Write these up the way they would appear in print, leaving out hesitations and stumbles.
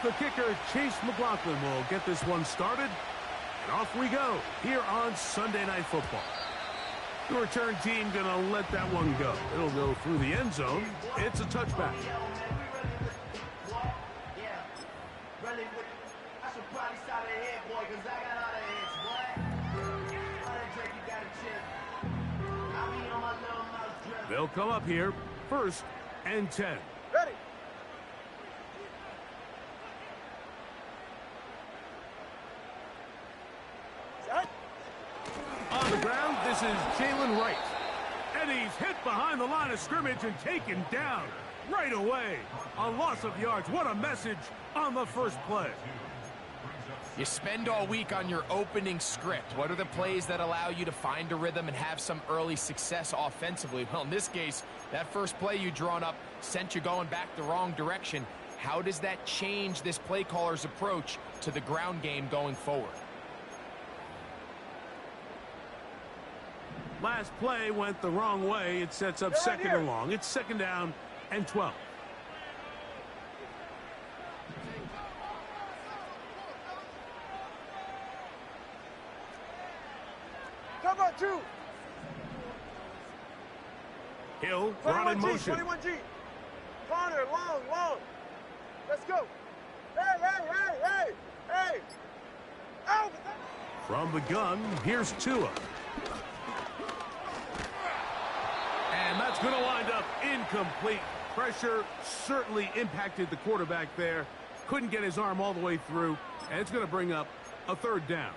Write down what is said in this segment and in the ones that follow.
The kicker, Chase McLaughlin, will get this one started. And off we go here on Sunday Night Football. The return team going to let that one go. It'll go through the end zone. It's a touchback. They'll come up here, 1st and 10. Ready. Set. On the ground, this is Jalen Wright. And he's hit behind the line of scrimmage and taken down right away. A loss of yards. What a message on the first play. You spend all week on your opening script. What are the plays that allow you to find a rhythm and have some early success offensively? Well, in this case, that first play you drawn up sent you going back the wrong direction. How does that change this play caller's approach to the ground game going forward? Last play went the wrong way. It sets up second and long. It's 2nd down and 12. Cover 2. Hill brought in motion. 21G. Connor, long. Let's go. Hey. Out. From the gun, here's Tua. And that's going to wind up incomplete. Pressure certainly impacted the quarterback there. Couldn't get his arm all the way through. And it's going to bring up a 3rd down.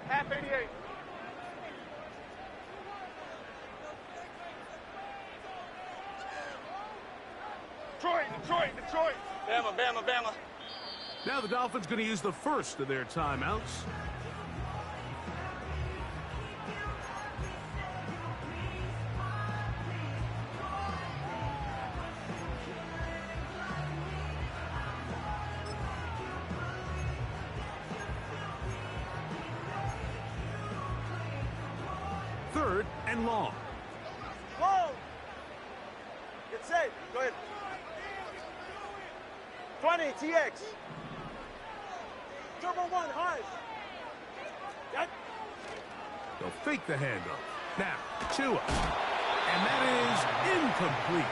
Half 88. Detroit. Bama. Now the Dolphins going to use the first of their timeouts. Third and long. Get safe. Go ahead. 20, TX. Turbo 1, high. Yep. They'll fake the handoff. Now, Tua. And that is incomplete.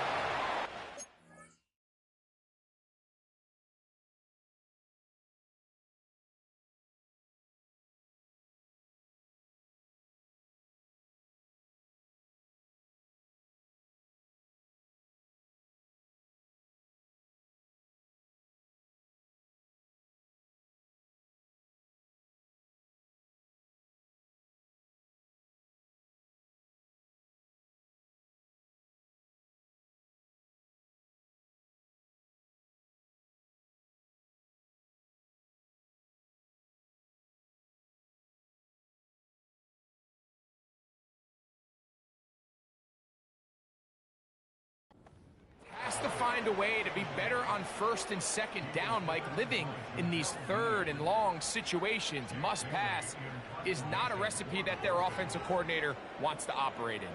Has to find a way to be better on 1st and 2nd down, Mike. Living in these 3rd and long situations, must pass, is not a recipe that their offensive coordinator wants to operate in.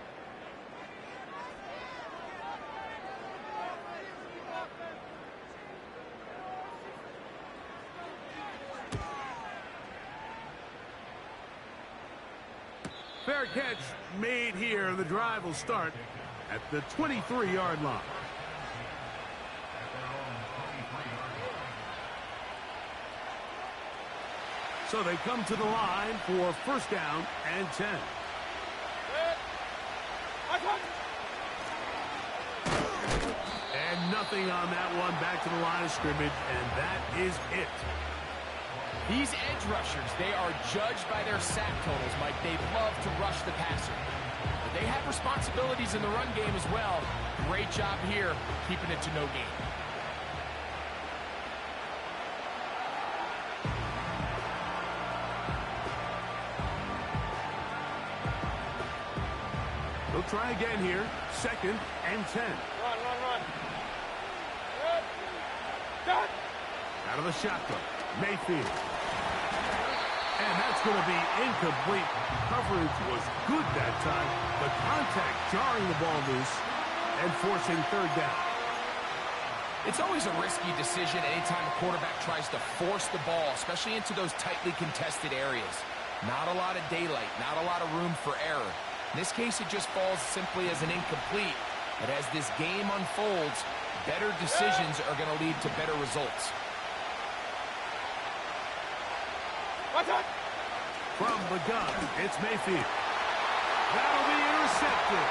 Fair catch made here. The drive will start at the 23-yard line. So they come to the line for 1st down and 10. And nothing on that one. Back to the line of scrimmage, and that is it. These edge rushers, they are judged by their sack totals, Mike. They love to rush the passer. But they have responsibilities in the run game as well. Great job here, keeping it to no gain. They'll try again here. 2nd and 10. Run. Good. Done. Out of the shotgun. Mayfield. And that's going to be incomplete. Coverage was good that time. The contact jarring the ball loose and forcing 3rd down. It's always a risky decision anytime a quarterback tries to force the ball, especially into those tightly contested areas. Not a lot of daylight, not a lot of room for error. In this case, it just falls simply as an incomplete. But as this game unfolds, better decisions are going to lead to better results. Watch out. From the gun, it's Mayfield. That'll be intercepted.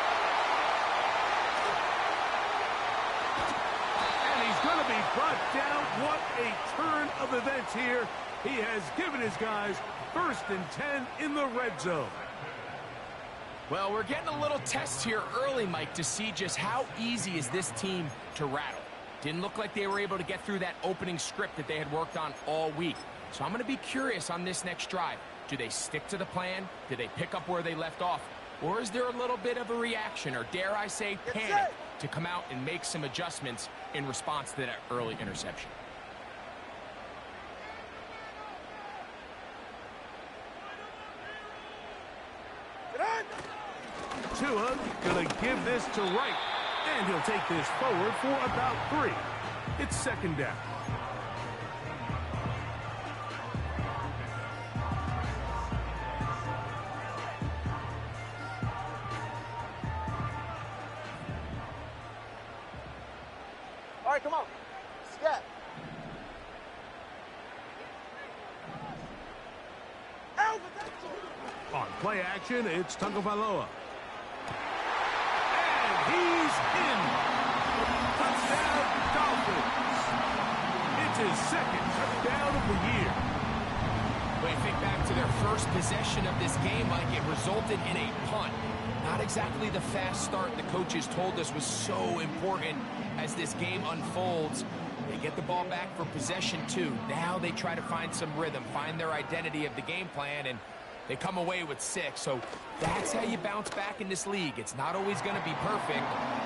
And he's going to be brought down. What a turn of events here. He has given his guys 1st and 10 in the red zone. Well, we're getting a little test here early, Mike, to see just how easy is this team to rattle. Didn't look like they were able to get through that opening script that they had worked on all week. So I'm going to be curious on this next drive. Do they stick to the plan? Do they pick up where they left off? Or is there a little bit of a reaction, or dare I say panic, to come out and make some adjustments in response to that early interception? Tua going to give this to Wright, and he'll take this forward for about 3. It's 2nd down. All right, come on. Scat. On play action, it's Tagovailoa. And he's in. Touchdown, Dolphins. It's his 2nd touchdown of the year. When you think back to their first possession of this game, Mike, it resulted in a punt. Not exactly the fast start the coaches told us was so important as this game unfolds. They get the ball back for possession 2. Now they try to find some rhythm, find their identity of the game plan, and they come away with 6. So that's how you bounce back in this league. It's not always going to be perfect.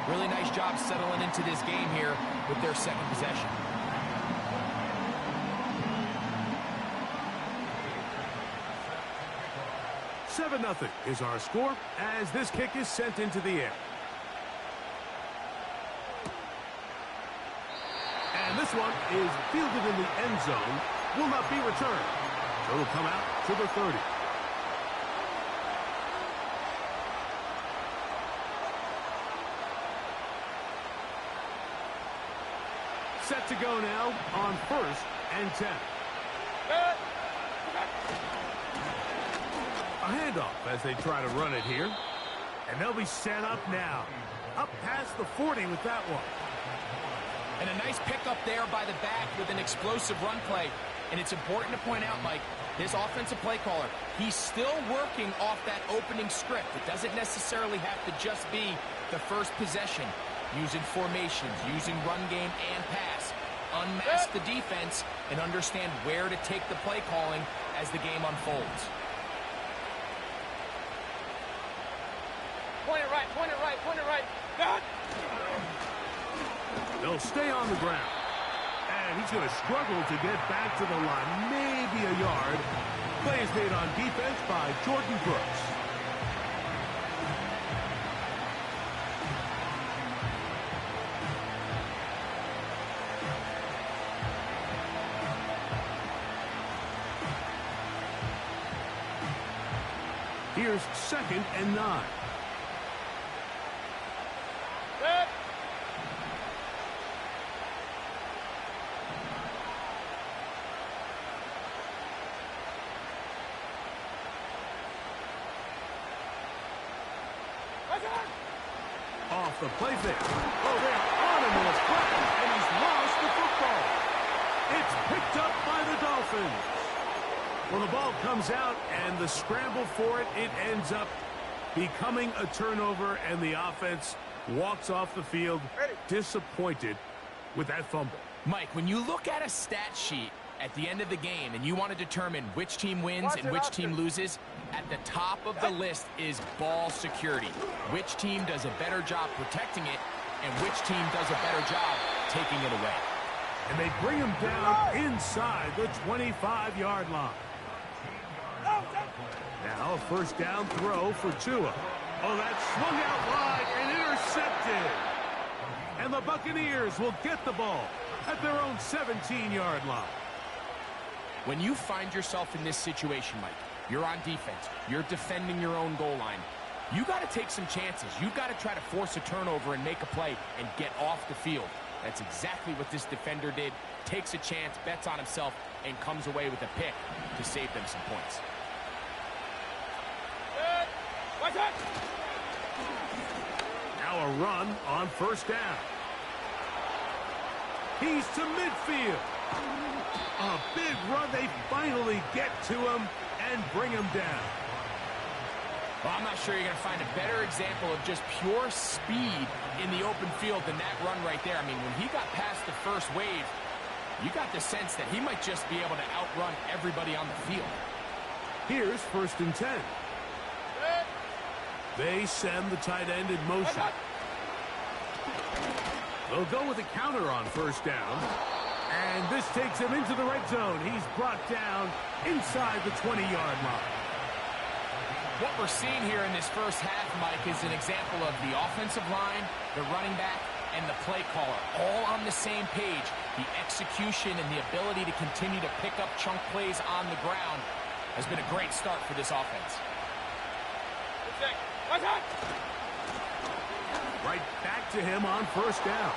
Really nice job settling into this game here with their 2nd possession. Seven 0 is our score as this kick is sent into the air. And this one is fielded in the end zone, will not be returned. So it'll come out to the 30. Set to go now on 1st and 10. A handoff as they try to run it here. And they'll be set up now. Up past the 40 with that one. And a nice pickup there by the back with an explosive run play. And it's important to point out, Mike, this offensive play caller, he's still working off that opening script. It doesn't necessarily have to just be the first possession. Using formations, using run game and pass. Unmask the defense and understand where to take the play calling as the game unfolds. Point it right, point it right, point it right. Done. They'll stay on the ground. And he's going to struggle to get back to the line. Maybe a yard. Play is made on defense by Jordan Brooks. Here's 2nd and 9. Good. Off the play fake. Oh, they're on him with a flag, and he's lost the football. It's picked up by the Dolphins. Well, the ball comes out, and the scramble for it, it ends up becoming a turnover, and the offense walks off the field disappointed with that fumble. Mike, when you look at a stat sheet at the end of the game and you want to determine which team wins and which team loses, at the top of the list is ball security. Which team does a better job protecting it and which team does a better job taking it away. And they bring him down inside the 25-yard line. Now a first down throw for Tua. Oh, that swung out wide and intercepted. And the Buccaneers will get the ball at their own 17-yard line. When you find yourself in this situation, Mike, you're on defense, you're defending your own goal line, you got to take some chances. You got to try to force a turnover and make a play and get off the field. That's exactly what this defender did. Takes a chance, bets on himself, and comes away with a pick to save them some points. Now a run on first down. He's to midfield. A big run. They finally get to him and bring him down. Well, I'm not sure you're going to find a better example of just pure speed in the open field than that run right there. I mean, when he got past the first wave, you got the sense that he might just be able to outrun everybody on the field. Here's 1st and 10. They send the tight end in motion. They'll go with a counter on first down. And this takes him into the red zone. He's brought down inside the 20-yard line. What we're seeing here in this first half, Mike, is an example of the offensive line, the running back, and the play caller all on the same page. The execution and the ability to continue to pick up chunk plays on the ground has been a great start for this offense. Right back to him on first down.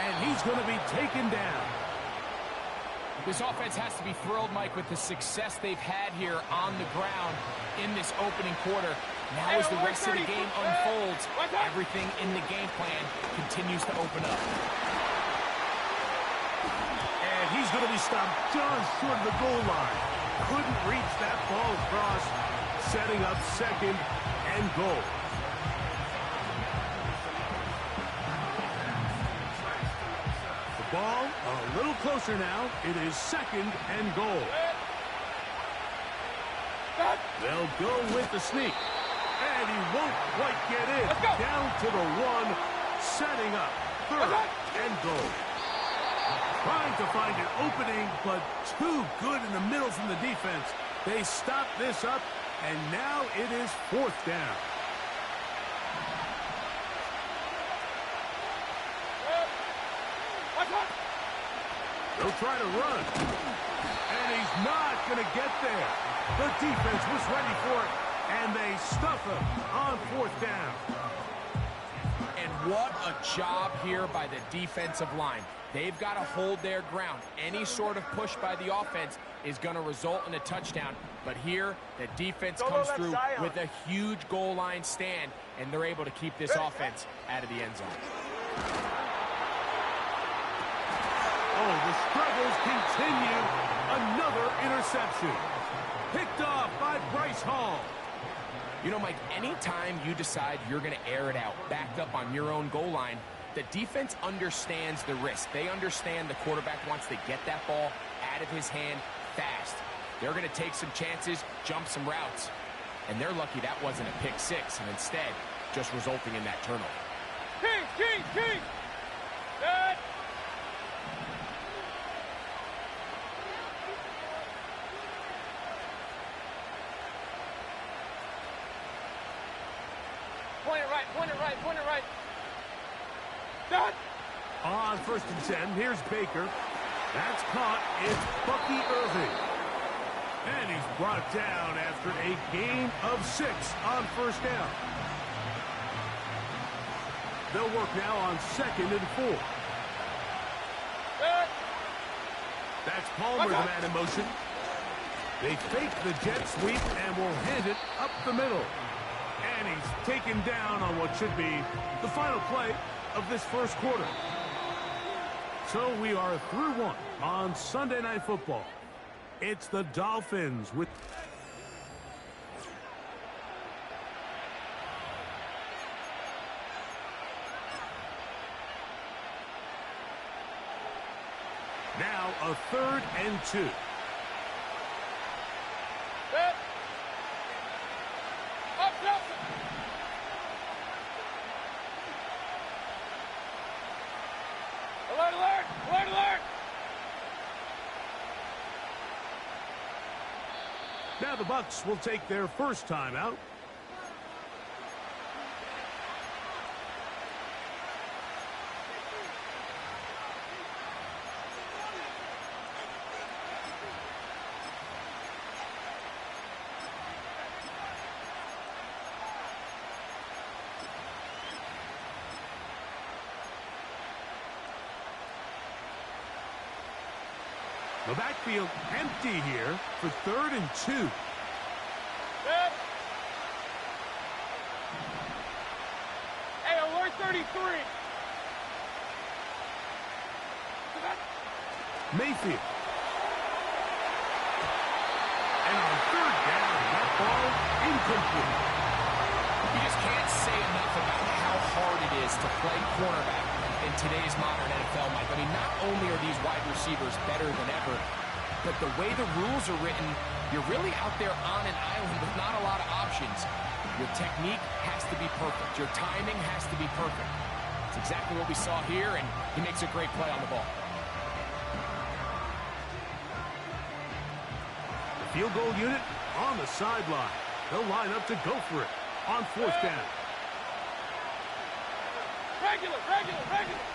And he's going to be taken down. This offense has to be thrilled, Mike, with the success they've had here on the ground in this opening quarter. Now as the rest of the game unfolds, everything in the game plan continues to open up. And he's going to be stopped just short of the goal line. Couldn't reach that ball across, setting up 2nd and goal. Ball a little closer now. It is 2nd and goal. They'll go with the sneak. And he won't quite get in. Down to the 1, setting up 3rd and goal. Trying to find an opening, but too good in the middle from the defense. They stop this up, and now it is 4th down. They'll try to run. And he's not going to get there. The defense was ready for it, and they stuff him on 4th down. And what a job here by the defensive line. They've got to hold their ground. Any sort of push by the offense is going to result in a touchdown. But here, the defense comes through with a huge goal line stand, and they're able to keep this offense out of the end zone. Oh, the struggles continue. Another interception. Picked off by Bryce Hall. You know, Mike, anytime you decide you're going to air it out, backed up on your own goal line, the defense understands the risk. They understand the quarterback wants to get that ball out of his hand fast. They're going to take some chances, jump some routes. And they're lucky that wasn't a pick six, and instead, just resulting in that turnover. King! Good! Point it right. Done. On 1st and 10, here's Baker. That's caught. It's Bucky Irving. And he's brought down after a gain of 6 on first down. They'll work now on 2nd and 4. That's Palmer, the man in motion. They fake the jet sweep and will hand it up the middle. And he's taken down on what should be the final play of this first quarter. So we are through 1 on Sunday Night Football. It's the Dolphins with... a 3rd and 2. Set. Up, up. Alert, alert, alert, alert. Now the Bucs will take their first timeout. The backfield empty here for 3rd and 2. Set. Hey, alert 33. Mayfield. And on 3rd down, that ball incomplete. You just can't say enough about how hard it is to play cornerback in today's modern NFL, Mike. I mean, not only are these wide receivers better than ever, but the way the rules are written, you're really out there on an island with not a lot of options. Your technique has to be perfect. Your timing has to be perfect. It's exactly what we saw here, and he makes a great play on the ball. The field goal unit on the sideline. They'll line up to go for it on 4th down. Regular, regular, regular.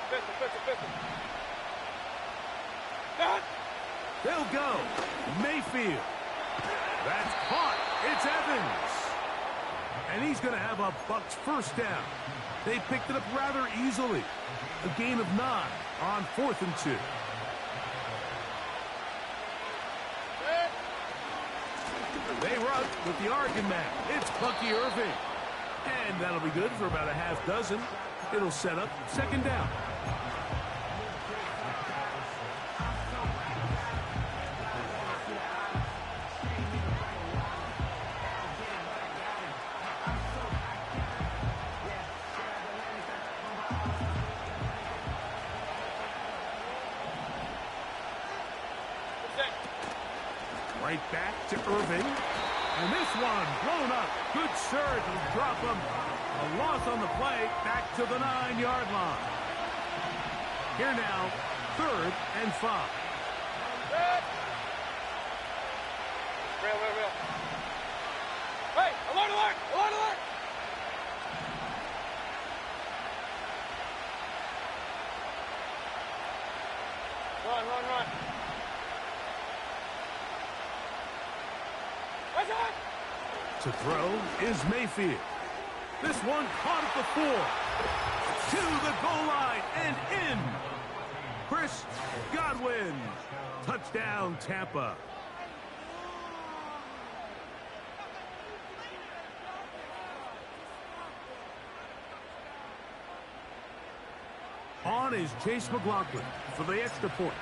Pistol. Done. They'll go. Mayfield. That's caught. It's Evans. And he's going to have a Bucs first down. They picked it up rather easily. A gain of 9 on 4th and 2. They run with the Arkin man. It's Bucky Irving. And that'll be good for about a half dozen. It'll set up 2nd down. Right back to Irving. And this one blown up. Good surge will drop him. A loss on the play. Back to the 9-yard line. Here now, 3rd and 5. Real. Hey, alert, alert, alert, alert. Run. To throw is Mayfield. This one caught at the 4. To the goal line and in. Chris Godwin. Touchdown, Tampa. On is Chase McLaughlin for the extra point.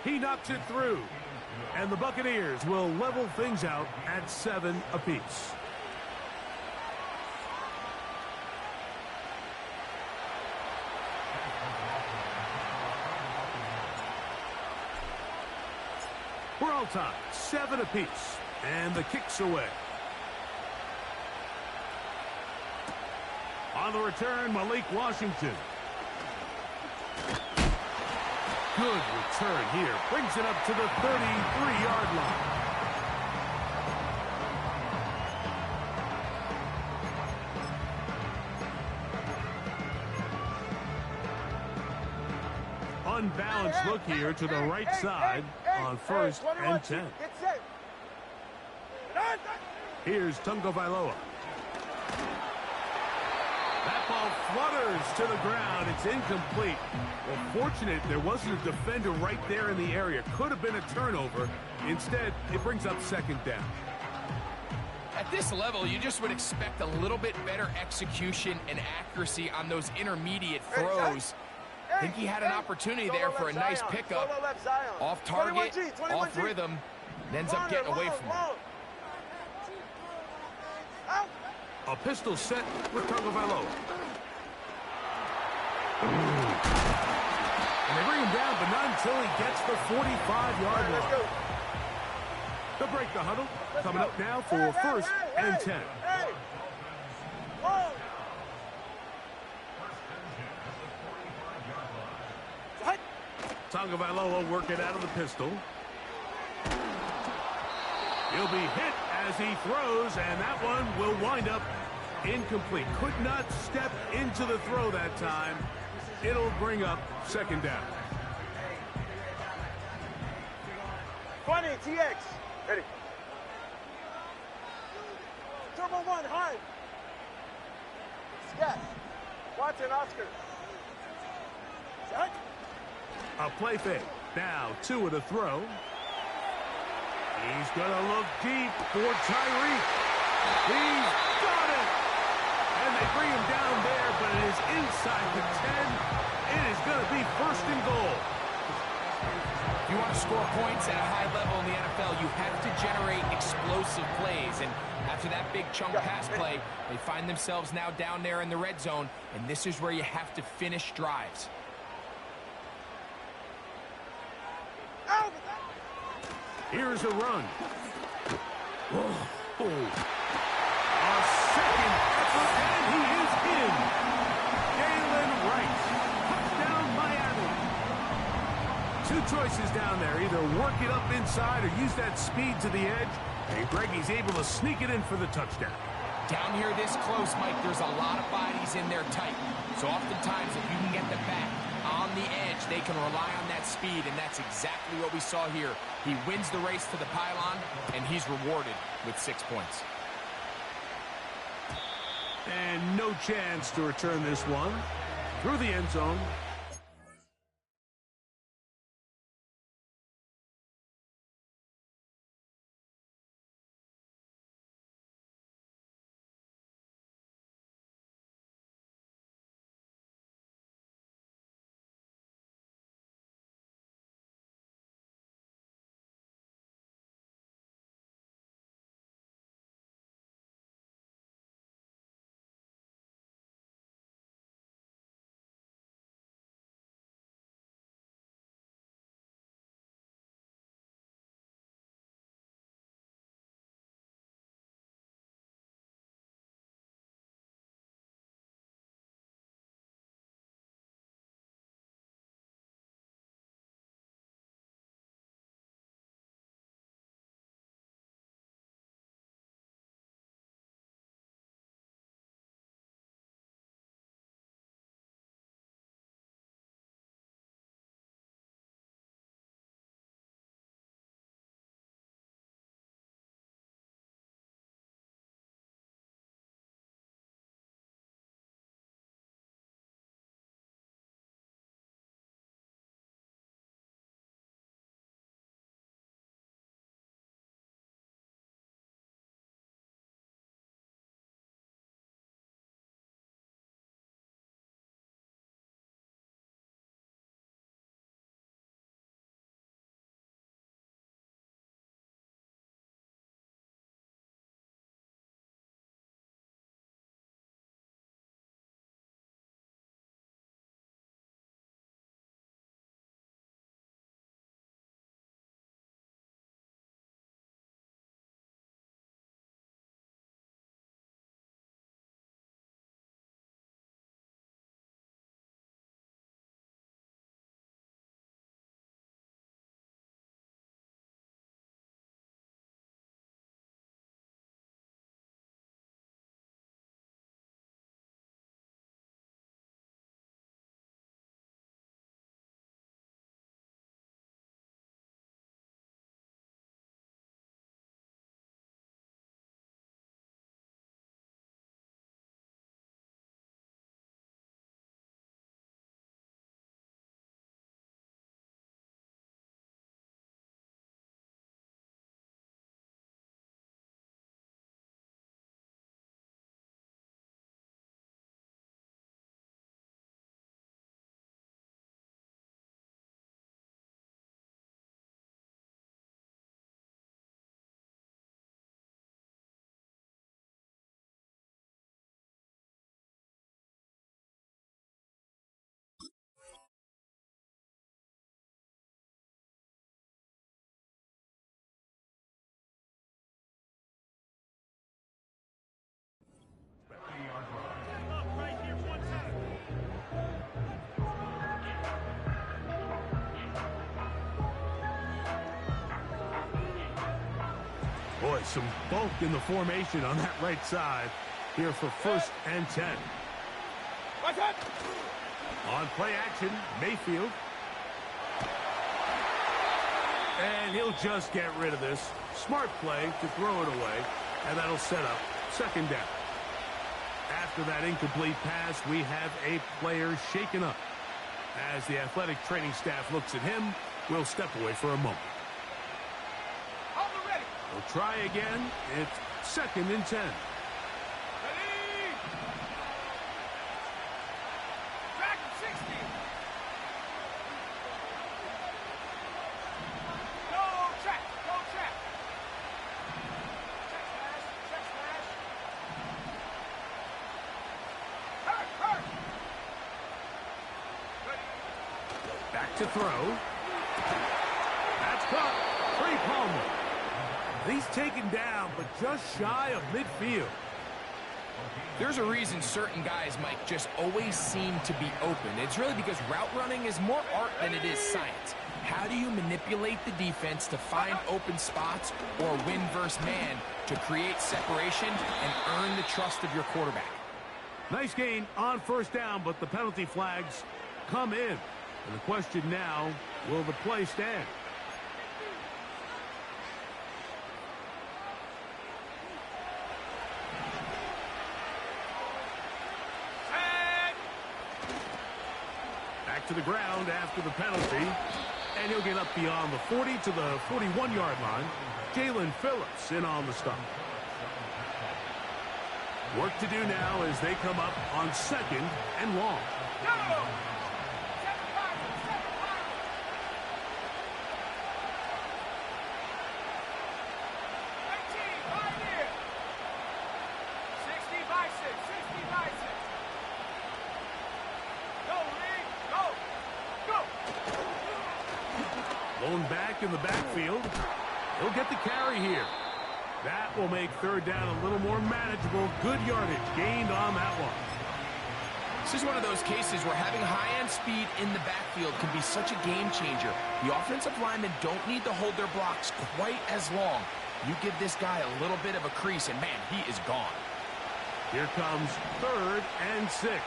He knocks it through. And the Buccaneers will level things out at 7 apiece. We're all tied, 7 apiece. And the kick's away. On the return, Malik Washington. Good return here. Brings it up to the 33-yard line. Unbalanced look here to the right side on 1st and 10. Get set. Here's Tungo Vailoa. That ball flutters to the ground. It's incomplete. Well, fortunate there wasn't a defender right there in the area. Could have been a turnover. Instead, it brings up 2nd down. At this level, you just would expect a little bit better execution and accuracy on those intermediate throws. I think he had an opportunity there for a nice pickup. Off target, off rhythm, and ends up getting away from it. A pistol set with Tungo Vailoa. down, but not until he gets the 45-yard Let's line. go. They'll break the huddle. Coming up now for first and 10. Hey! Whoa! Tagovailoa working out of the pistol. He'll be hit as he throws, and that one will wind up incomplete. Could not step into the throw that time. It'll bring up second down. 20, TX. Ready. Turbo 1, high. Scat. Watson, Oscar. Set. A play fake. Now 2 at a throw. He's going to look deep for Tyreek. He's got it. And they bring him down there, but it is inside the 10. It is going to be first and goal. If you want to score points at a high level in the NFL, you have to generate explosive plays. And after that big chunk pass play, they find themselves now down there in the red zone, and this is where you have to finish drives. Here's a run. Oh. A second effort, and he is in. Jalen Wright. Touchdown, Miami. 2 choices down there. Either work it up inside or use that speed to the edge. And Greggy's able to sneak it in for the touchdown. Down here this close, Mike, there's a lot of bodies in there tight. So oftentimes, if you can get the back on the edge, they can rely on that speed, and that's exactly what we saw here. He wins the race to the pylon, and he's rewarded with 6 points. And no chance to return this one through the end zone. Boy, some bulk in the formation on that right side here for 1st and 10. On play action, Mayfield. And he'll just get rid of this. Smart play to throw it away, and that'll set up 2nd down. After that incomplete pass, we have a player shaken up. As the athletic training staff looks at him, we'll step away for a moment. We'll try again. It's 2nd and 10. Back to throw. That's caught. Trey Palmer. He's taken down, but just shy of midfield. There's a reason certain guys, Mike, just always seem to be open. It's really because route running is more art than it is science. How do you manipulate the defense to find open spots or win versus man to create separation and earn the trust of your quarterback? Nice gain on 1st down, but the penalty flags come in. And the question now, will the play stand? Back to the ground after the penalty. And he'll get up beyond the 40 to the 41-yard line. Jalen Phillips in on the stop. Work to do now as they come up on 2nd and long. Blown back in the backfield. He'll get the carry here. That will make 3rd down a little more manageable. Good yardage gained on that one. This is one of those cases where having high-end speed in the backfield can be such a game changer. The offensive linemen don't need to hold their blocks quite as long. You give this guy a little bit of a crease, and man, he is gone. Here comes 3rd and 6.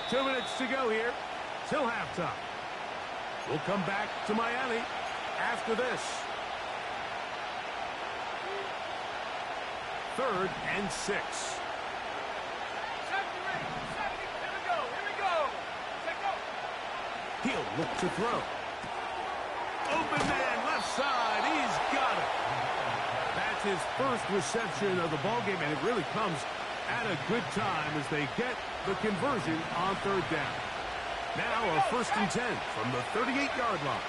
Two minutes to go here till halftime. We'll come back to Miami after this. 3rd and 6. He'll look to throw. Open man, left side. He's got it. That's his 1st reception of the ballgame, and it really comes at a good time as they get the conversion on 3rd down. Now a 1st and 10 from the 38-yard line.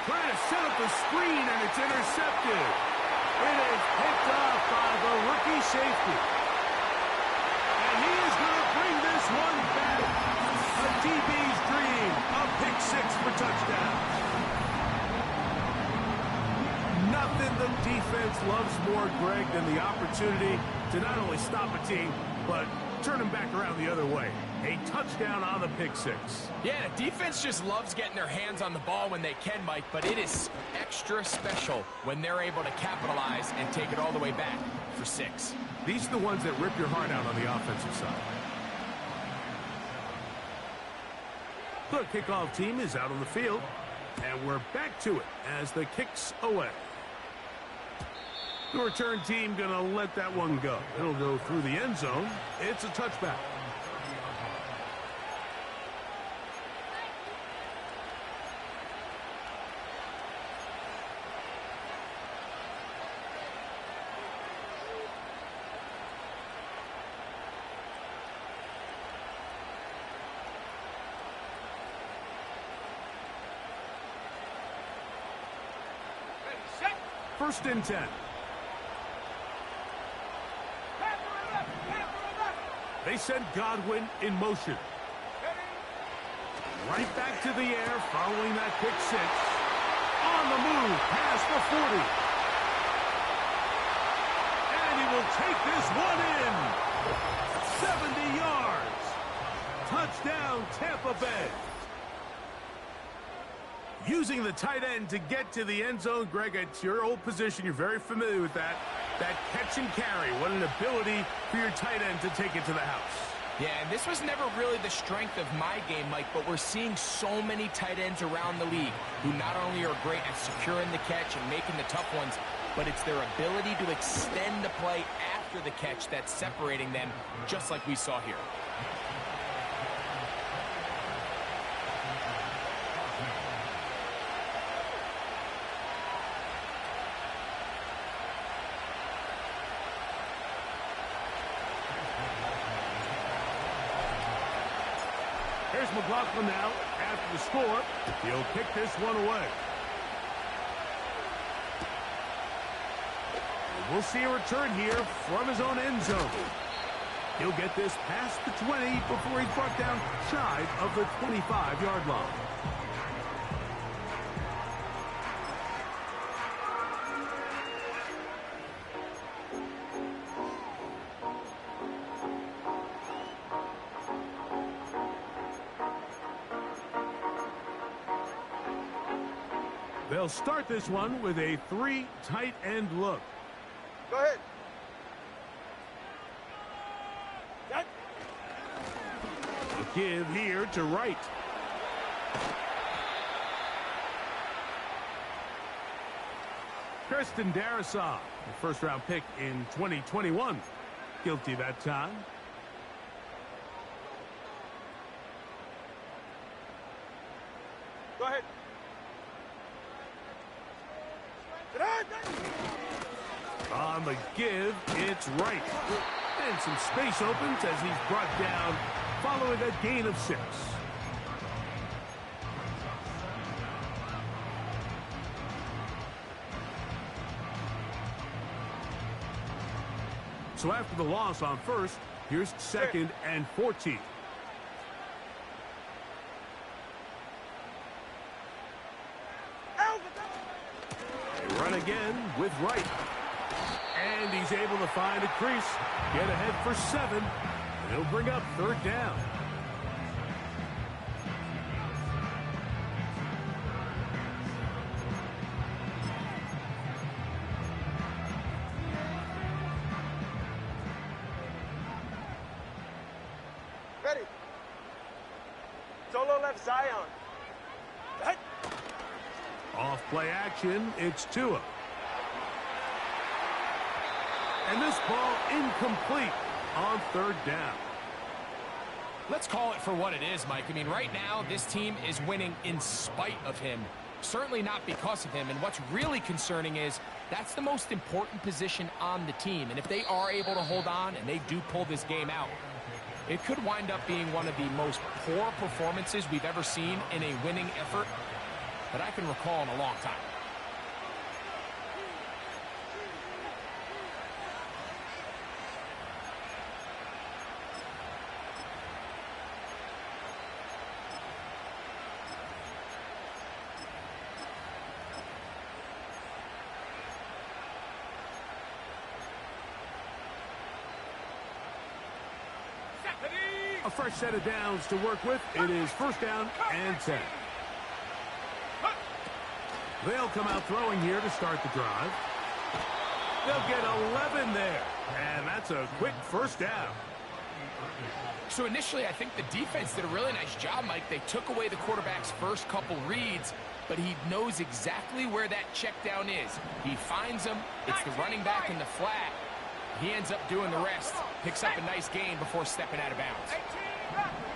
Trying to set up the screen, and it's intercepted. It is picked off by the rookie safety. And he is going to bring this one back. A DB's dream. A pick 6 for touchdown. Nothing the defense loves more, Greg, than the opportunity to not only stop a team, but turn them back around the other way. A touchdown on the pick 6. Yeah, the defense just loves getting their hands on the ball when they can, Mike, but it is extra special when they're able to capitalize and take it all the way back for 6. These are the ones that rip your heart out on the offensive side. The kickoff team is out on the field, and we're back to it as the kick's away. The return team going to let that one go. It'll go through the end zone. It's a touchback. First and 10. They send Godwin in motion. Right back to the air following that pick 6. On the move, pass for 40. will take this one in. 70 yards. Touchdown, Tampa Bay. Using the tight end to get to the end zone, Greg, it's your old position. You're very familiar with that. That catch and carry. What an ability for your tight end to take it to the house. Yeah, and this was never really the strength of my game, Mike, but we're seeing so many tight ends around the league who not only are great at securing the catch and making the tough ones, but it's their ability to extend the play after the catch that's separating them, just like we saw here. Here's McLaughlin now after the score. He'll kick this one away. And we'll see a return here from his own end zone. He'll get this past the 20 before he's brought down shy of the 25-yard line. They'll start this one with a 3 tight end look. Go ahead. A give here to Wright. Kristen Darrisaw, the first-round pick in 2021. Guilty that time. Go ahead. On the give, it's Wright. And some space opens as he's brought down following a gain of 6. So after the loss on first, here's 2nd and 14. They run again with Wright. And he's able to find a crease, get ahead for 7, and he'll bring up 3rd down. Ready. Solo left Zion. Hey. Off play action, it's Tua. And this ball incomplete on 3rd down. Let's call it for what it is, Mike. I mean, right now, this team is winning in spite of him. Certainly not because of him. And what's really concerning is that's the most important position on the team. And if they are able to hold on and they do pull this game out, it could wind up being one of the most poor performances we've ever seen in a winning effort that I can recall in a long time. A fresh set of downs to work with. It is 1st down and 10. They'll come out throwing here to start the drive. They'll get 11 there. And that's a quick 1st down. So initially, I think the defense did a really nice job, Mike. They took away the quarterback's first couple reads, but he knows exactly where that check down is. He finds him. It's the running back in the flat. He ends up doing the rest. Picks up a nice gain before stepping out of bounds.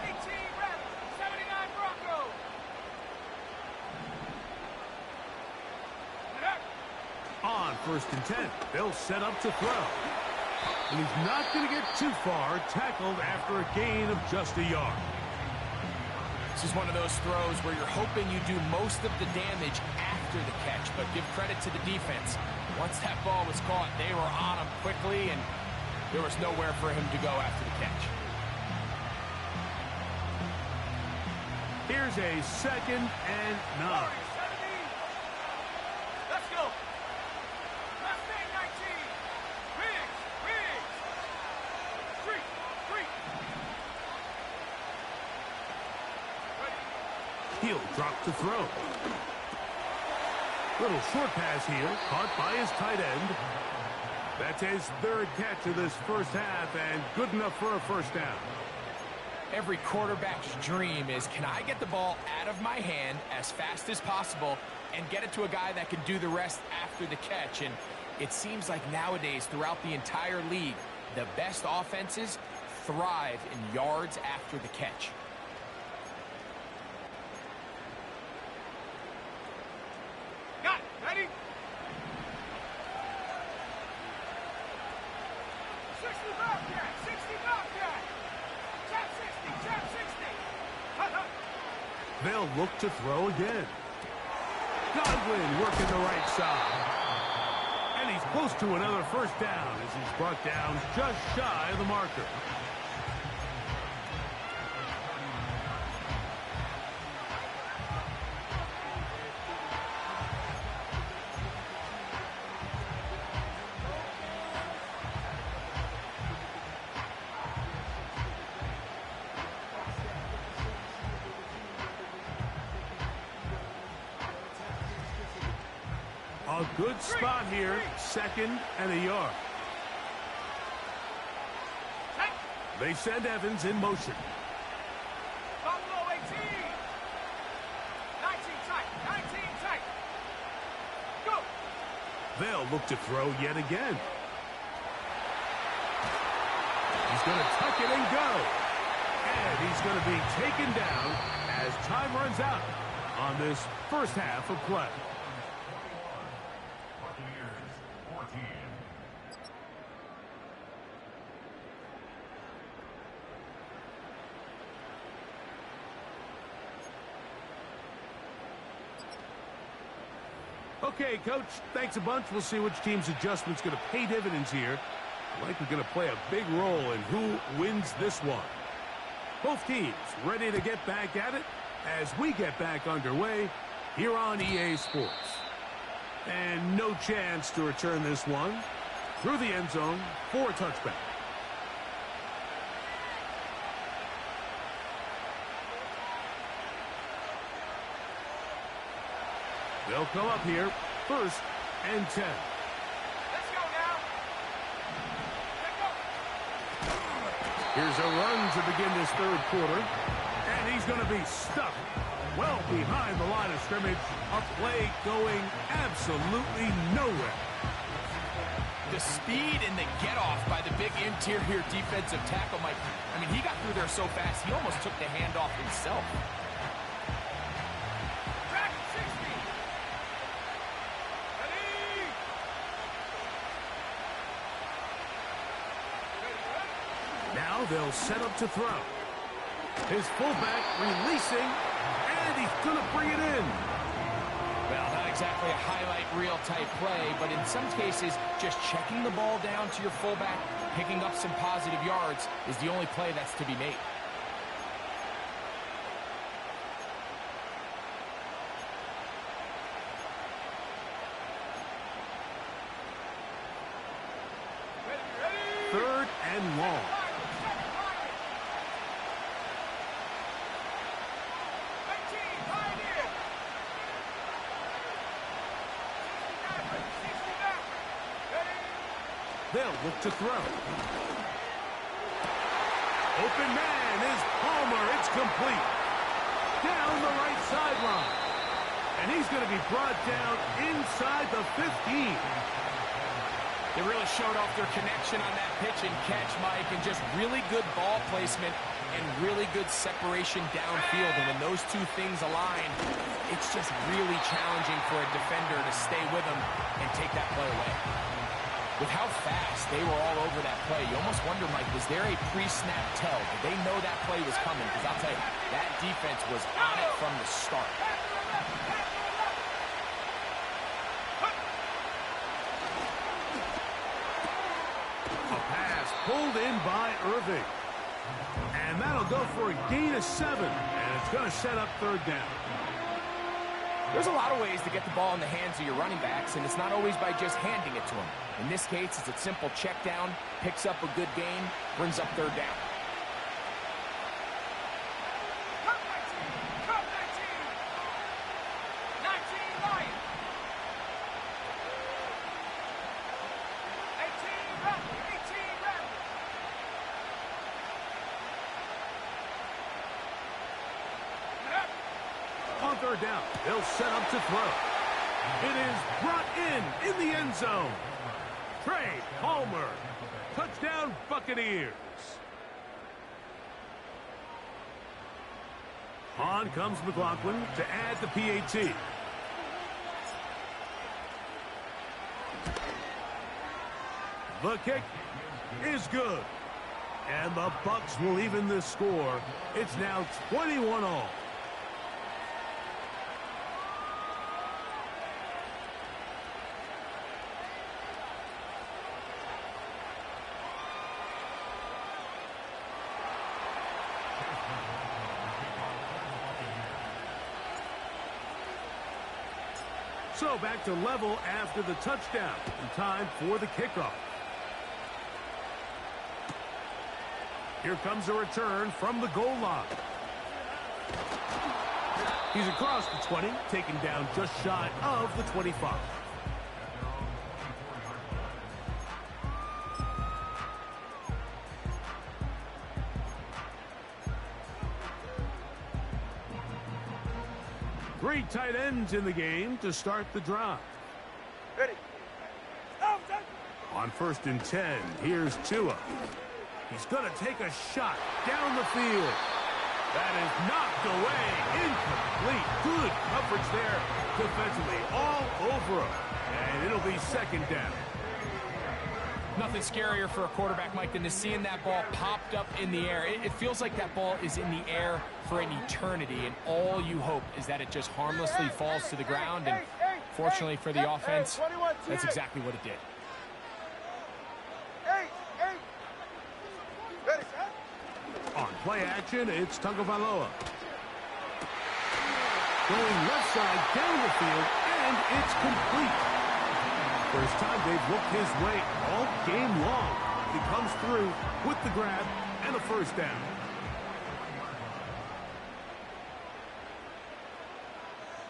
18 rep, 79 Broncos. On 1st and 10, they'll set up to throw. And he's not going to get too far, tackled after a gain of just a yard. This is one of those throws where you're hoping you do most of the damage after the catch, but give credit to the defense. Once that ball was caught, they were on him quickly, and there was nowhere for him to go after the catch. Here's a 2nd and 9. Let's go. Last thing, 19. Riggs. He'll drop to throw. Little short pass here, caught by his tight end. That's his third catch of this first half, and good enough for a first down. Every quarterback's dream is, can I get the ball out of my hand as fast as possible and get it to a guy that can do the rest after the catch? And it seems like nowadays, throughout the entire league, the best offenses thrive in yards after the catch. Got it. Ready? 60 Bobcat! 60 Bobcat! Chap 60! Chap 60! Hut, hut. They'll look to throw again. Godwin working the right side. And he's close to another first down as he's brought down just shy of the marker. A good spot here, second and a yard. They send Evans in motion. Buffalo 18! 19 tight! 19 tight! Go! They'll look to throw yet again. He's going to tuck it and go. And he's going to be taken down as time runs out on this first half of play. Okay, Coach, thanks a bunch. We'll see which team's adjustment's going to pay dividends here. Likely going to play a big role in who wins this one. Both teams ready to get back at it as we get back underway here on EA Sports. And no chance to return this one through the end zone for a touchback. They'll come up here, 1st and 10. Let's go now! Let go! Here's a run to begin this third quarter. And he's going to be stuck well behind the line of scrimmage. A play going absolutely nowhere. The speed and the get-off by the big interior defensive tackle, Mike. I mean, he got through there so fast, he almost took the handoff himself. Now they'll set up to throw. His fullback releasing, and he's going to bring it in. Well, not exactly a highlight reel type play, but in some cases, just checking the ball down to your fullback, picking up some positive yards is the only play that's to be made. Third and long. They'll look to throw. Open man is Palmer. It's complete. Down the right sideline. And he's going to be brought down inside the 15. They really showed off their connection on that pitch and catch, Mike, and just really good ball placement and really good separation downfield. And when those two things align, it's just really challenging for a defender to stay with them and take that play away. With how fast they were all over that play, you almost wonder, Mike, was there a pre-snap tell? Did they know that play was coming? Because I'll tell you, that defense was on it from the start. A pass pulled in by Irving. And that'll go for a gain of 7. And it's going to set up third down. There's a lot of ways to get the ball in the hands of your running backs, and it's not always by just handing it to them. In this case, it's a simple check down, picks up a good gain, brings up third down. third down. They'll set up to throw. It is brought in the end zone. Trey Palmer. Touchdown, Buccaneers. On comes McLaughlin to add the PAT. The kick is good. And the Bucs will even this score. It's now 21-all. So back to level after the touchdown. And time for the kickoff. Here comes a return from the goal line. He's across the 20, taken down just shy of the 25. Three tight ends in the game to start the drive. Ready. On 1st and 10, here's Tua. He's going to take a shot down the field. That is knocked away. Incomplete. Good coverage there defensively. All over him. And it'll be 2nd down. Nothing scarier for a quarterback, Mike, than to seeing that ball popped up in the air. It feels like that ball is in the air for an eternity, and all you hope is that it just harmlessly falls to the ground. And fortunately for the offense, that's exactly what it did. On play action, it's Tagovailoa. Going left side down the field, and it's complete. First time they've looked his way all game long. He comes through with the grab and a 1st down.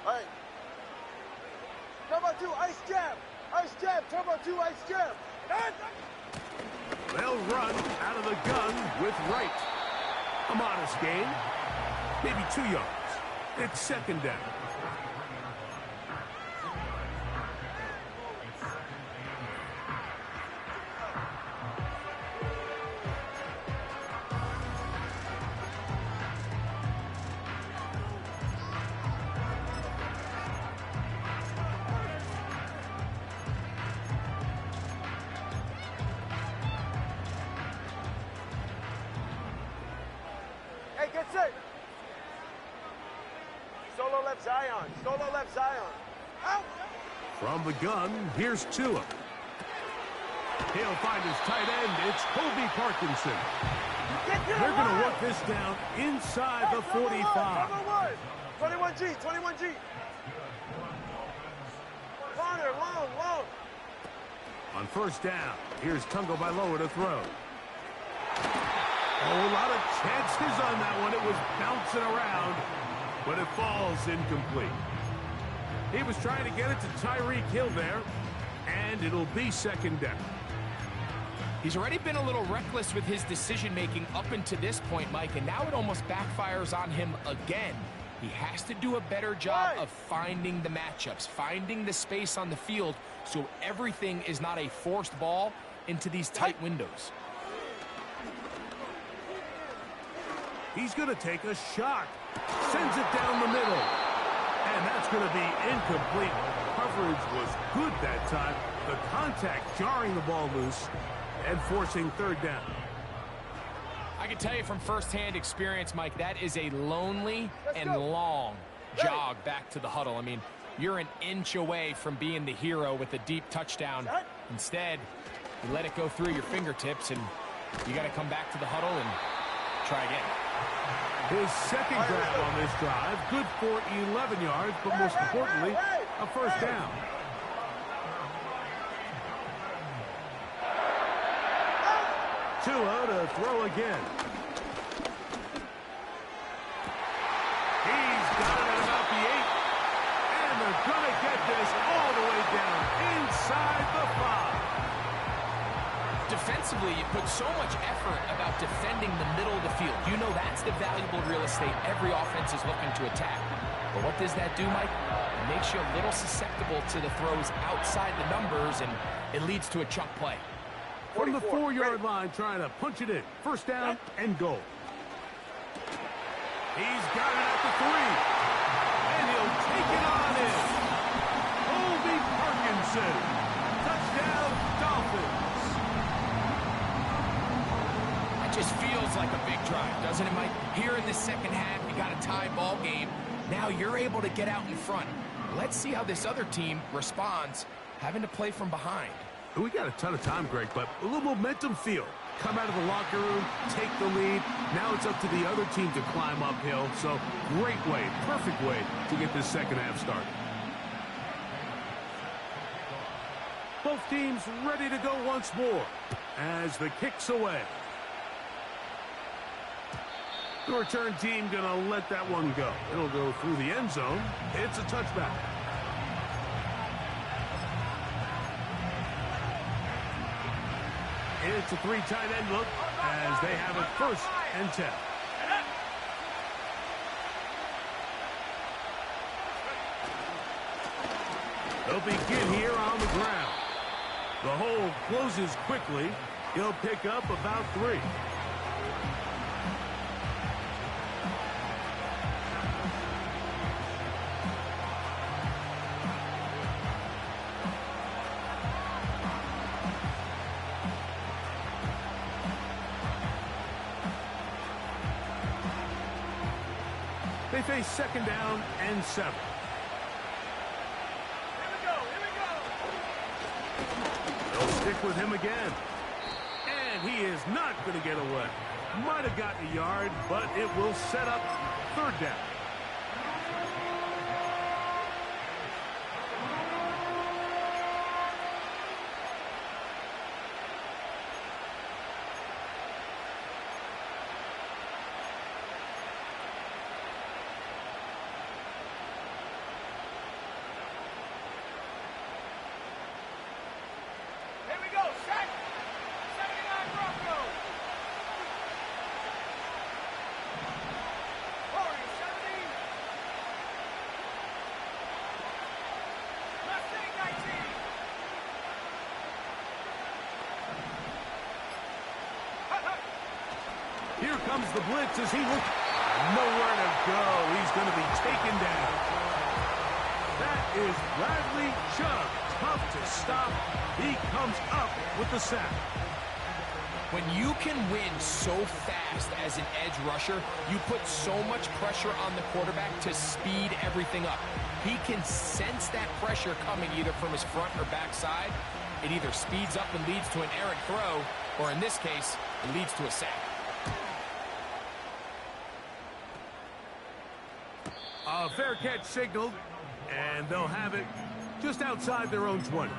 All right. Turbo 2, ice jab. Ice jab, Turbo 2, ice jab. They'll run out of the gun with Wright. A modest gain, maybe 2 yards. It's 2nd down. Get set. Solo left Zion. Solo left Zion. Out. From the gun, here's Tua. He'll find his tight end. It's Kobe Parkinson. They're going to work this down inside the 45. 21G, 21G. Corner, long. On 1st down, here's Tagovailoa to throw. Oh, a lot of chances on that one. It was bouncing around, but it falls incomplete. He was trying to get it to Tyreek Hill there, and it'll be 2nd down. He's already been a little reckless with his decision-making up until this point, Mike, and now it almost backfires on him again. He has to do a better job of finding the matchups, finding the space on the field so everything is not a forced ball into these tight windows. He's going to take a shot. Sends it down the middle. And that's going to be incomplete. Coverage was good that time. The contact jarring the ball loose and forcing 3rd down. I can tell you from firsthand experience, Mike, that is a lonely and long jog back to the huddle. I mean, you're an inch away from being the hero with a deep touchdown. Instead, you let it go through your fingertips, and you got to come back to the huddle and try again. His 2nd grab on this drive, good for 11 yards, but most importantly, a 1st down. Tua to throw again. He's got it at about the 8. And they're going to get this all the way down inside the 5. Defensively, you put so much effort about defending the middle of the field. You know that's the valuable real estate every offense is looking to attack. But what does that do, Mike? It makes you a little susceptible to the throws outside the numbers, and it leads to a chunk play. From the 4-yard line, trying to punch it in. First down and goal. He's got it at the 3. And he'll take it on in. Colby Parkinson. Touchdown, Dolphins. It just feels like a big drive, doesn't it, Mike? Here in the second half, you got a tie ball game. Now you're able to get out in front. Let's see how this other team responds, having to play from behind. We got a ton of time, Greg, but a little momentum feel. Come out of the locker room, take the lead. Now it's up to the other team to climb uphill. So great way, perfect way to get this second half started. Both teams ready to go once more as the kick's away. The return team going to let that one go. It'll go through the end zone. It's a touchback. It's a 3 tight end look as they have it 1st and 10. They'll begin here on the ground. The hole closes quickly. He'll pick up about 3. They face second down and 7. They'll stick with him again. And he is not going to get away. Might have gotten a yard, but it will set up 3rd down. Here comes the blitz as he looks. Nowhere to go. He's going to be taken down. That is Bradley Chubb. Tough to stop. He comes up with the sack. When you can win so fast as an edge rusher, you put so much pressure on the quarterback to speed everything up. He can sense that pressure coming either from his front or back side. It either speeds up and leads to an errant throw, or in this case, it leads to a sack. A fair catch signaled, and they'll have it just outside their own 20.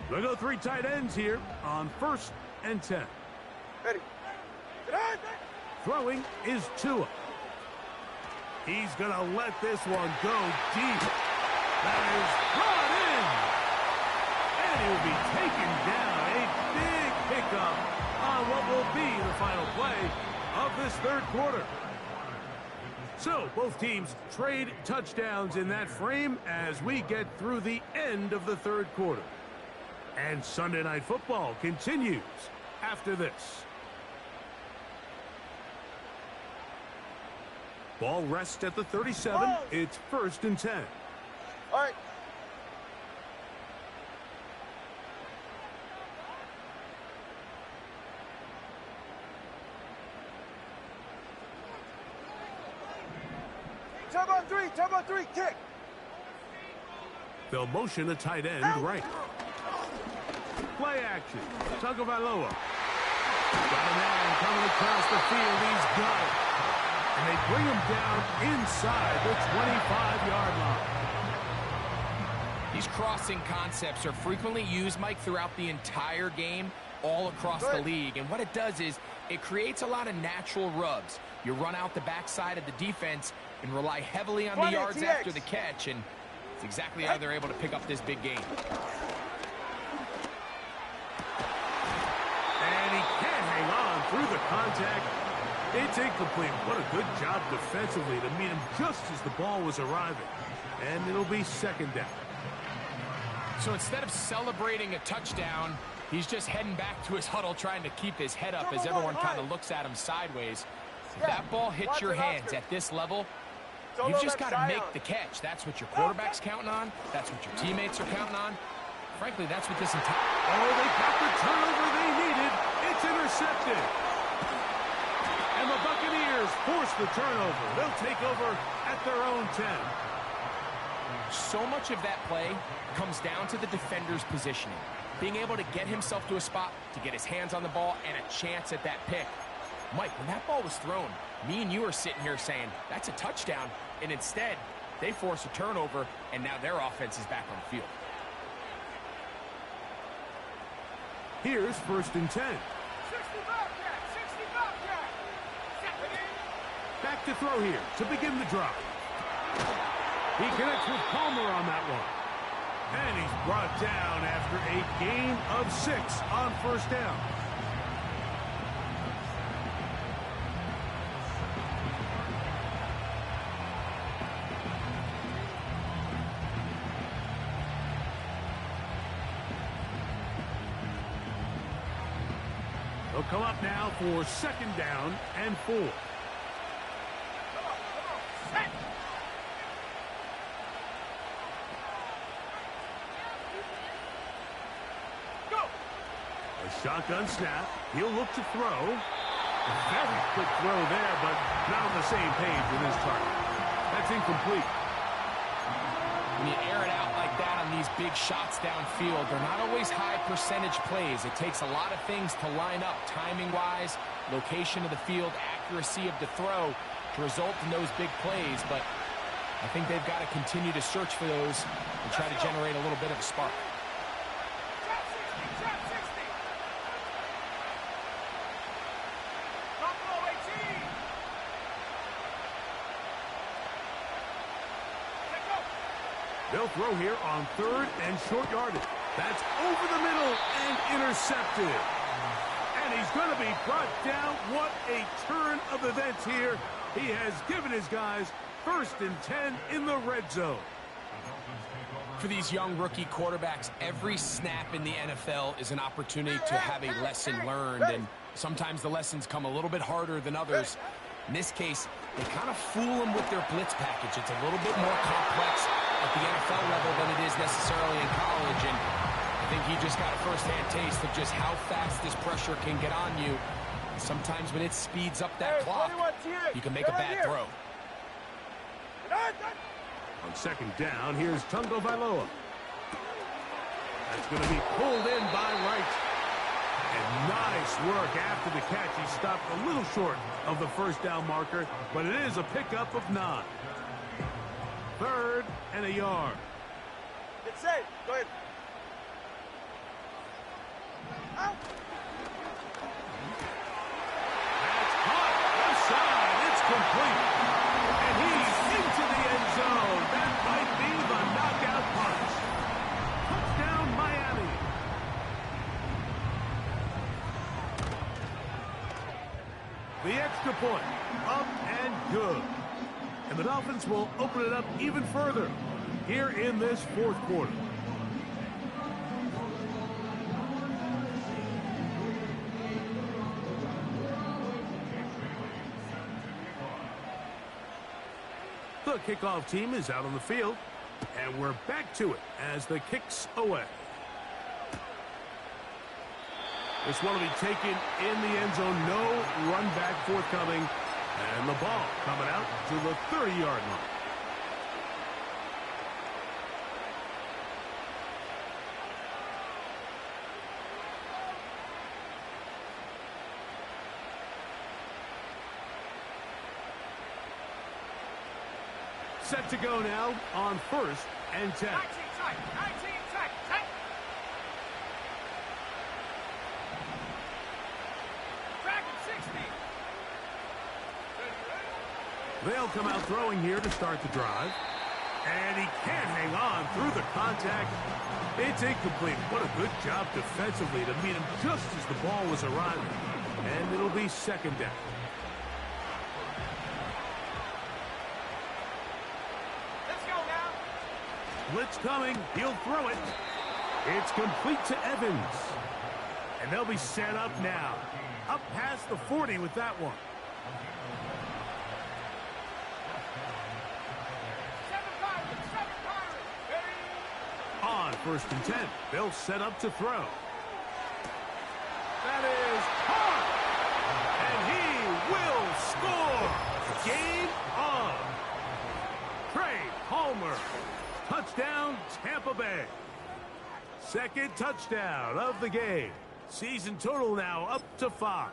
They'll go 3 tight ends here on 1st and 10. Ready. Throwing is Tua. He's going to let this one go deep. That is brought in. And he'll be taken down. A big pickup on what will be the final play of this 3rd quarter. So both teams trade touchdowns in that frame as we get through the end of the 3rd quarter. And Sunday Night Football continues after this. Ball rests at the 37. It's 1st and 10. All right. Turbo 3, kick. They'll motion a tight end right. Play action. Tagovailoa. Got a man coming across the field. He's got it. And they bring him down inside the 25-yard line. These crossing concepts are frequently used, Mike, throughout the entire game, all across the league. And what it does is it creates a lot of natural rubs. You run out the backside of the defense and rely heavily on the yards after the catch, and it's exactly how they're able to pick up this big game. And he can't hang on through the contact. It's incomplete. What a good job defensively to meet him just as the ball was arriving. And it'll be second down. So instead of celebrating a touchdown, he's just heading back to his huddle trying to keep his head up as everyone kind of looks at him sideways. If that ball hits your hands at this level, you've just got to make the catch. That's what your quarterback's counting on. That's what your teammates are counting on. Frankly, that's what this entire... Oh, they got the turnover they needed. It's intercepted. And the Buccaneers force the turnover. They'll take over at their own 10. So much of that play comes down to the defender's positioning. Being able to get himself to a spot, to get his hands on the ball, and a chance at that pick. Mike, when that ball was thrown, me and you are sitting here saying, that's a touchdown. And instead, they force a turnover, and now their offense is back on the field. Here's 1st and 10. 60 Bobcat! 60 Bobcat! Back to throw here to begin the drive. He connects with Palmer on that one. And he's brought down after a gain of 6 on 1st down. They'll come up now for 2nd down and 4. Set! Go! A shotgun snap. He'll look to throw. A very quick throw there, but not on the same page with his target. That's incomplete. When you air it out like that on these big shots downfield, they're not always high percentage plays. It takes a lot of things to line up, timing-wise, location of the field, accuracy of the throw to result in those big plays. But I think they've got to continue to search for those and try to generate a little bit of a spark. Trap 60! Trap 60! Drop low 18! Let go! They'll throw here on 3rd and short yardage. That's over the middle and intercepted. And he's going to be brought down. What a turn of events here. He has given his guys 1st and 10 in the red zone. For these young rookie quarterbacks, every snap in the NFL is an opportunity to have a lesson learned, and sometimes the lessons come a little bit harder than others. In this case, they kind of fool them with their blitz package. It's a little bit more complex at the NFL level than it is necessarily in college, and I think he just got a first-hand taste of just how fast this pressure can get on you. And sometimes when it speeds up that clock, you can make a bad throw. On 2nd down, here's Tungo Vailoa. That's going to be pulled in by Wright. And nice work after the catch. He stopped a little short of the 1st down marker, but it is a pickup of 9. 3rd and a yard. Get safe. Go ahead. Out. That's caught. Left side. It's complete. And he's into the end zone. That might be the knockout punch. Touchdown, Miami. The extra point. Up and good. And the Dolphins will open it up even further here in this 4th quarter. The kickoff team is out on the field, and we're back to it as the kick's away. This one will be taken in the end zone. No run back forthcoming. And the ball coming out to the 30-yard line. Set to go now on 1st and 10. 19 tight. 19 tight. Tight. Dragon 60. They'll come out throwing here to start the drive. And he can't hang on through the contact. It's incomplete. What a good job defensively to meet him just as the ball was arriving. And it'll be second down. Let's go now. Blitz coming. He'll throw it. It's complete to Evans. And they'll be set up now. Up past the 40 with that one. 7 Pirates. On 1st and 10. They'll set up to throw. That is hard. And he will score. Game on. Trey Palmer. Touchdown, Tampa Bay. Second touchdown of the game. Season total now up to 5.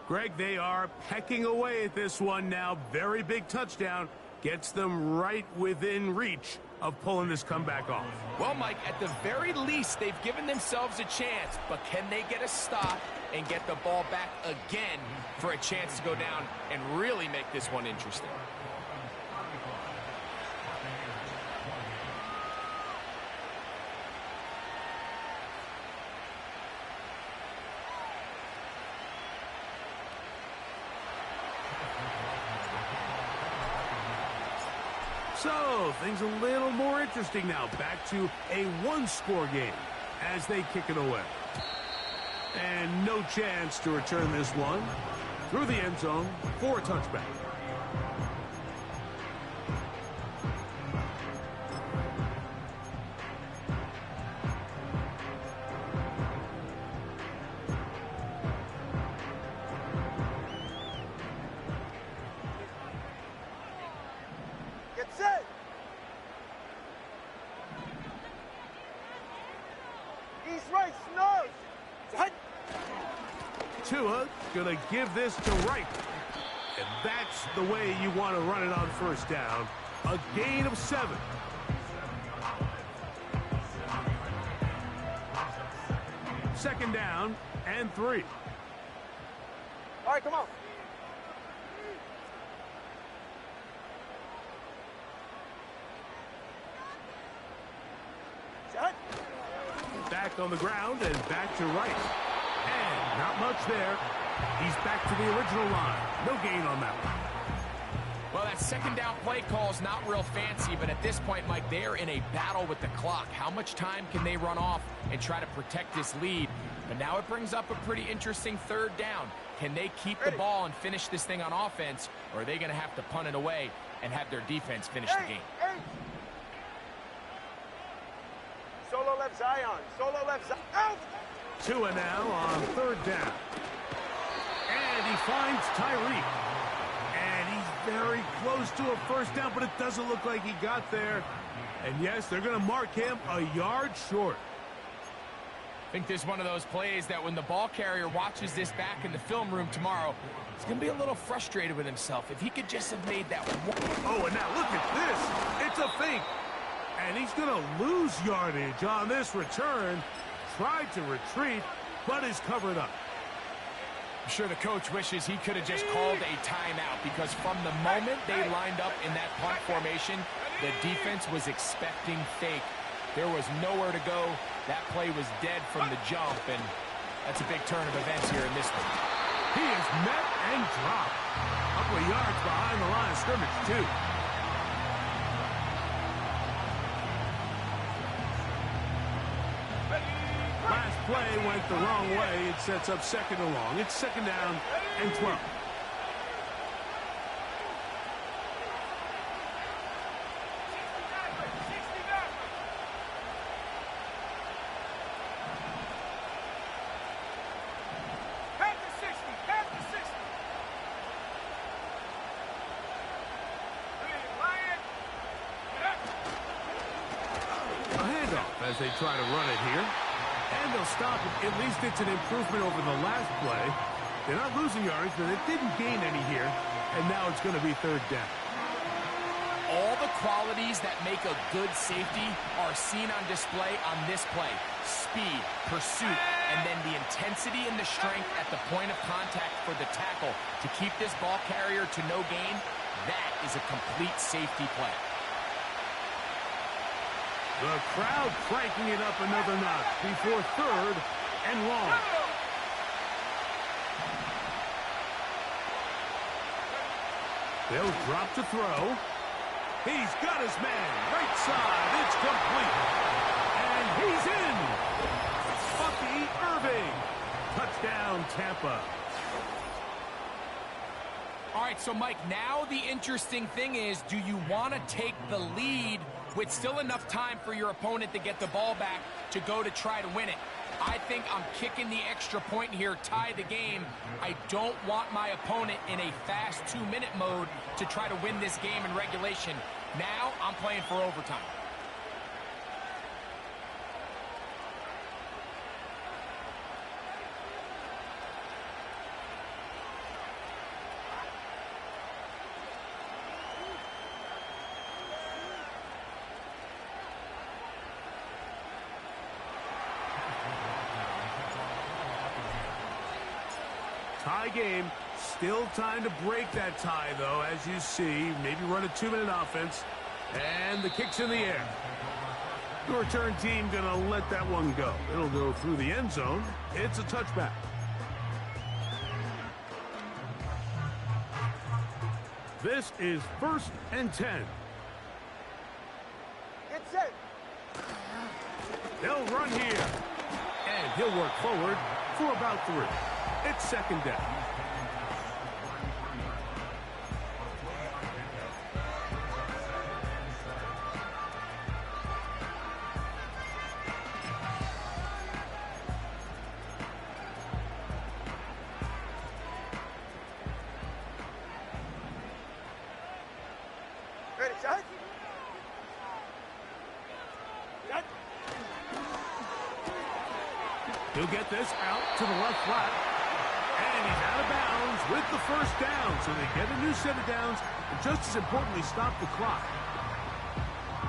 Greg, they are pecking away at this one now. Very big touchdown. Gets them right within reach of pulling this comeback off. Well, Mike, at the very least, they've given themselves a chance. But can they get a stop and get the ball back again for a chance to go down and really make this one interesting? So, things a little more interesting now. Back to a one-score game as they kick it away. And no chance to return this one through the end zone for a touchback. Get set. East right, snow. Set. Tua gonna give this to Wright. And that's the way you want to run it on 1st down. A gain of 7. Second down and 3. All right, come on. Set. Back on the ground and back to Wright. And not much there. He's back to the original line. No gain on that one. Well, that second down play call is not real fancy, but at this point, Mike, they are in a battle with the clock. How much time can they run off and try to protect this lead? But now it brings up a pretty interesting 3rd down. Can they keep the ball and finish this thing on offense, or are they going to have to punt it away and have their defense finish the game? Solo left Zion. Solo left Zion. Out. Tua now on 3rd down. And he finds Tyreek. And he's very close to a 1st down, but it doesn't look like he got there. And yes, they're going to mark him a yard short. I think this is one of those plays that when the ball carrier watches this back in the film room tomorrow, he's going to be a little frustrated with himself. If he could just have made that one. Oh, and now look at this. It's a fake. And he's going to lose yardage on this return. Tried to retreat, but is covered up. I'm sure the coach wishes he could have just called a timeout, because from the moment they lined up in that punt formation, the defense was expecting fake. There was nowhere to go. That play was dead from the jump, and that's a big turn of events here in this one. He is met and dropped. A couple of yards behind the line of scrimmage, too. Last play went the wrong way. It sets up 2nd and long. It's 2nd down and 12. As they try to run it here. And they'll stop it. At least it's an improvement over the last play. They're not losing yards, but it didn't gain any here. And now it's going to be 3rd down. All the qualities that make a good safety are seen on display on this play. Speed, pursuit, and then the intensity and the strength at the point of contact for the tackle to keep this ball carrier to no gain. That is a complete safety play. The crowd cranking it up another notch before 3rd and long. They'll drop to throw. He's got his man. Right side. It's complete. And he's in. Bucky Irving. Touchdown, Tampa. All right, so Mike, now the interesting thing is, do you want to take the lead with still enough time for your opponent to get the ball back to go to try to win it? I think I'm kicking the extra point here, tie the game. I don't want my opponent in a fast 2-minute mode to try to win this game in regulation. Now I'm playing for overtime. Tie game. Still time to break that tie, though, as you see. Maybe run a 2-minute offense. And the kick's in the air. The return team going to let that one go. It'll go through the end zone. It's a touchback. This is 1st and 10. Get set. They'll run here. And he'll work forward for about 3. It's 2nd down. Ready, shot. Shot. He'll get this out to the left flat. And he's out of bounds with the 1st down. So they get a new set of downs. And just as importantly, stop the clock.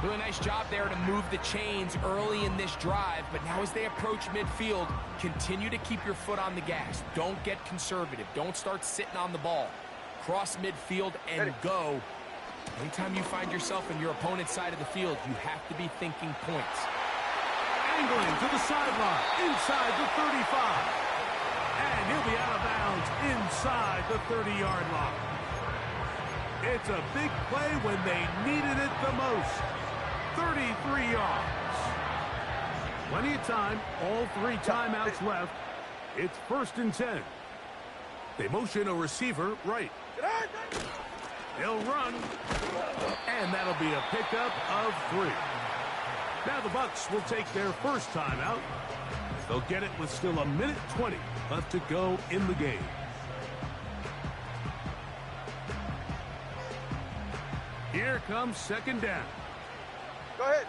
Really nice job there to move the chains early in this drive. But now as they approach midfield, continue to keep your foot on the gas. Don't get conservative. Don't start sitting on the ball. Cross midfield and go. Anytime you find yourself in your opponent's side of the field, you have to be thinking points. Angling to the sideline, inside the 35. And he'll be out of bounds inside the 30-yard line. It's a big play when they needed it the most. 33 yards. Plenty of time, all 3 timeouts left. It's 1st and 10. They motion a receiver right. They'll run, and that'll be a pickup of 3. Now the Bucs will take their first timeout. They'll get it with still 1:20 left to go in the game. Here comes 2nd down. Go ahead.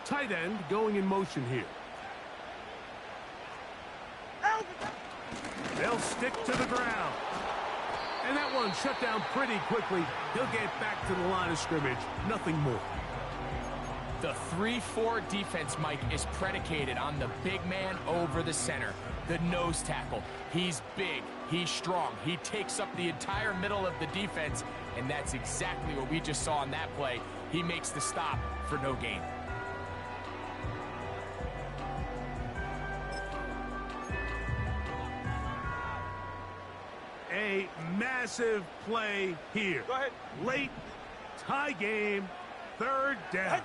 Tight end going in motion here. They'll stick to the ground. And that one shut down pretty quickly. He'll get back to the line of scrimmage. Nothing more. The 3-4 defense, Mike, is predicated on the big man over the center, the nose tackle. He's big, he's strong, he takes up the entire middle of the defense, and that's exactly what we just saw on that play. He makes the stop for no gain. A massive play here. Go ahead. Late tie game, 3rd down.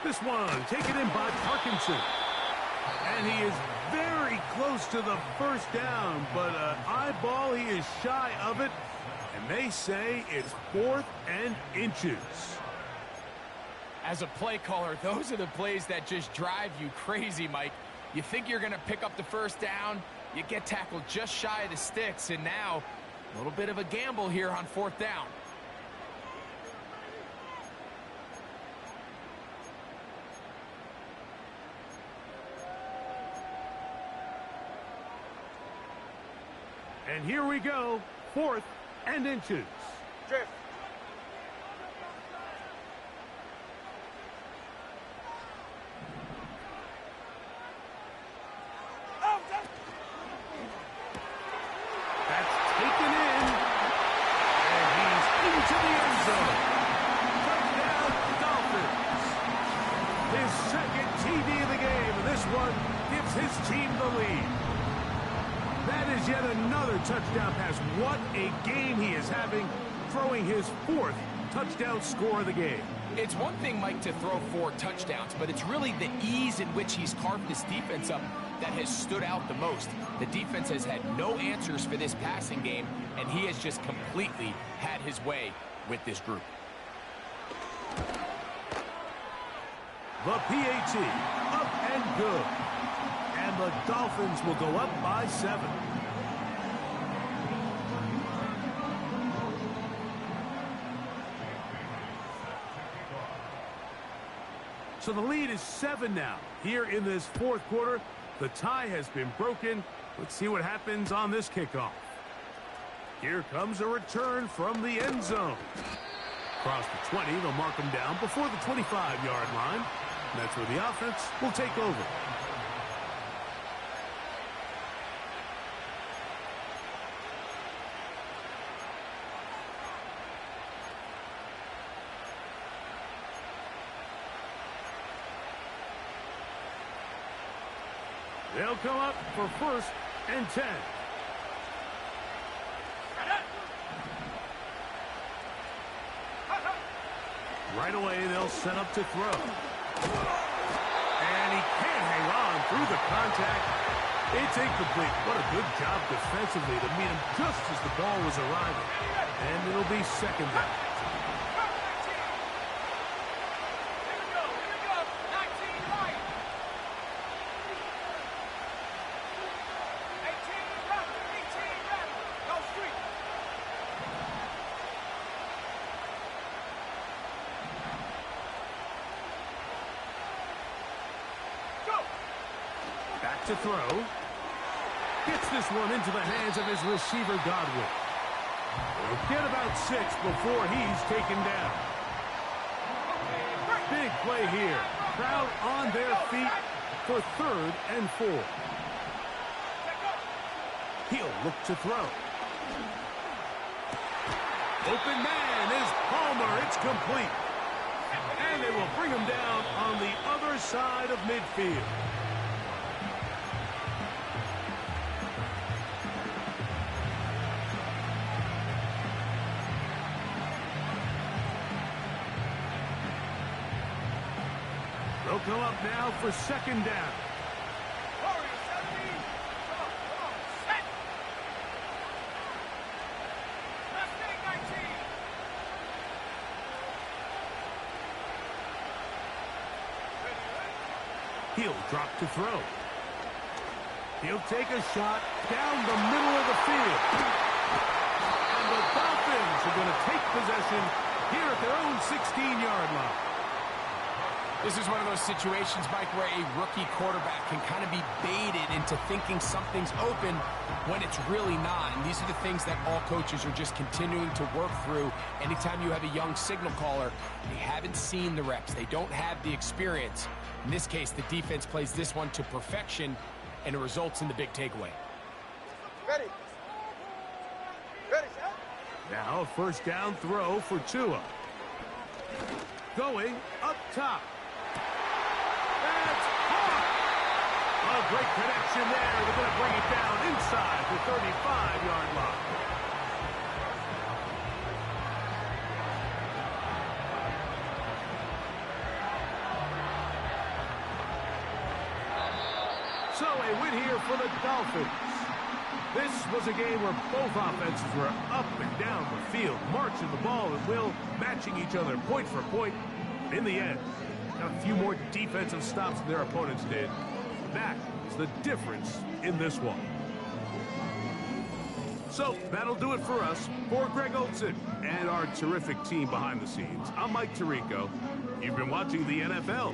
This one taken in by Parkinson. And he is very close to the 1st down, but eyeball, he is shy of it. And they say it's 4th and inches. As a play caller, those are the plays that just drive you crazy, Mike. You think you're going to pick up the 1st down, you get tackled just shy of the sticks, and now a little bit of a gamble here on 4th down. And here we go, 4th and inches. Drift. That's taken in. And he's into the end zone. Touchdown, Dolphins. His 2nd TD of the game, and this one one gives his team the lead. That is yet another touchdown pass. What a game he is having, throwing his 4th touchdown score of the game. It's one thing, Mike, to throw 4 touchdowns, but it's really the ease in which he's carved this defense up that has stood out the most. The defense has had no answers for this passing game, and he has just completely had his way with this group. The PAT, up and good. And the Dolphins will go up by 7. So the lead is 7 now. Here in this 4th quarter, the tie has been broken. Let's see what happens on this kickoff. Here comes a return from the end zone. Across the 20, they'll mark him down before the 25-yard line. And that's where the offense will take over. They'll come up for 1st and 10. Right away, they'll set up to throw. And he can't hang on through the contact. It's incomplete. What a good job defensively to meet him just as the ball was arriving. And it'll be 2nd down. Back to throw. Gets this one into the hands of his receiver, Godwin. He'll get about 6 before he's taken down. Big play here. Crowd on their feet for 3rd and 4. He'll look to throw. Open man is Palmer. It's complete. And they will bring him down on the other side of midfield. They'll come up now for 2nd down. He'll drop to throw. He'll take a shot down the middle of the field. And the Dolphins are going to take possession here at their own 16-yard line. This is one of those situations, Mike, where a rookie quarterback can kind of be baited into thinking something's open when it's really not. And these are the things that all coaches are just continuing to work through. Anytime you have a young signal caller, they haven't seen the reps. They don't have the experience. In this case, the defense plays this one to perfection, and it results in the big takeaway. Ready. Ready, set. Now a 1st down throw for Tua. Going up top. That's caught. A great connection there. They're going to bring it down inside the 35-yard line. So a win here for the Dolphins. This was a game where both offenses were up and down the field, marching the ball at will, matching each other point for point. In the end, got a few more defensive stops than their opponents did. That is the difference in this one. So that'll do it for us. For Greg Olson and our terrific team behind the scenes, I'm Mike Tirico. You've been watching the NFL